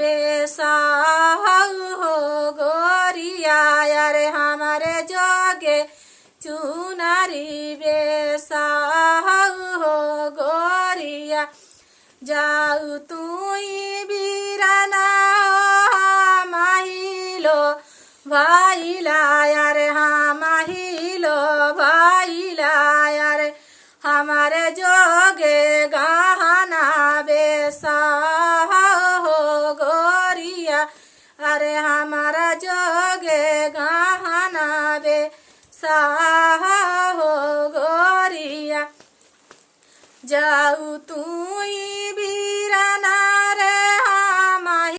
बेसाहु हो गोरिया यारे हमारे जोगे चुनारी बेसाहु हो गोरिया जाऊ तुई बीराना माहिलो भाईला यारे हाँ माहिलो भाईला यारे हमारे जोगे गहना बेसाहु हो गोरिया अरे हमारा जोगे गहना बेसाहु हो गोरिया जाऊ तुई